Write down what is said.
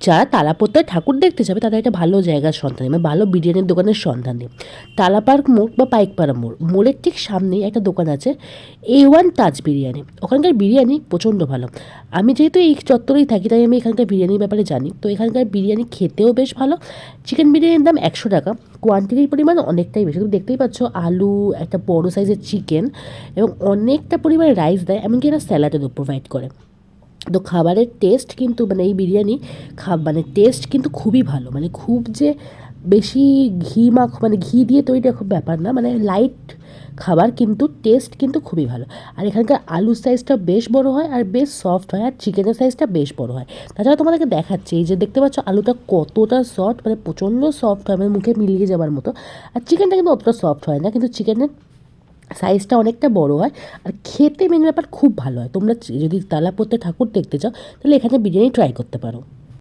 যারা তারাপত্তায় ঠাকুর দেখতে যাবে তাদের একটা ভালো জায়গার সন্ধান নেই, ভালো বিরিয়ানির দোকানের সন্ধান নেই। তালা পার্ক মোড় বা পাইকপাড়া মোড়, মোড়ের ঠিক সামনেই একটা দোকান আছে, A1 তাজ বিরিয়ানি। ওখানকার বিরিয়ানি প্রচণ্ড ভালো। আমি যেহেতু এই চত্বরেই থাকি তাই আমি এখানকার বিরিয়ানির ব্যাপারে জানি। তো এখানকার বিরিয়ানি খেতেও বেশ ভালো। চিকেন বিরিয়ানির দাম 100 টাকা, কোয়ান্টিটির পরিমাণ অনেকটাই বেশি। তুমি দেখতেই পাচ্ছ আলু, একটা বড় সাইজের চিকেন এবং অনেকটা পরিমাণে রাইস দেয়, এমনকি এরা স্যালাডও প্রোভাইড করে। তো খাবারের টেস্ট কিন্তু মানে এই বিরিয়ানি মানে টেস্ট কিন্তু খুবই ভালো, মানে খুব যে বেশি মানে ঘি দিয়ে তৈরি খুব ব্যাপার না, মানে লাইট খাবার, কিন্তু টেস্ট কিন্তু খুবই ভালো। আর এখানকার আলুর সাইজটা বেশ বড় হয় আর বেশ সফট হয়, আর চিকেনের সাইজটা বেশ বড় হয়। তাছাড়া তোমাদেরকে দেখাচ্ছে এই যে দেখতে পাচ্ছ আলুটা কতটা সফট, মানে প্রচণ্ড সফট হয়, মানে মুখে মিলিয়ে যাবার মতো। আর চিকেনটা কিন্তু অতটা সফট হয় না, কিন্তু চিকেনের সাইজটা অনেকটা বড় হয়। আর খেতে মেন ব্যাপার খুব ভালো হয়। তোমরা যদি তালাপত্রে ঠাকুর দেখতে চাও তাহলে এখানে বিরিয়ানি ট্রাই করতে পারো।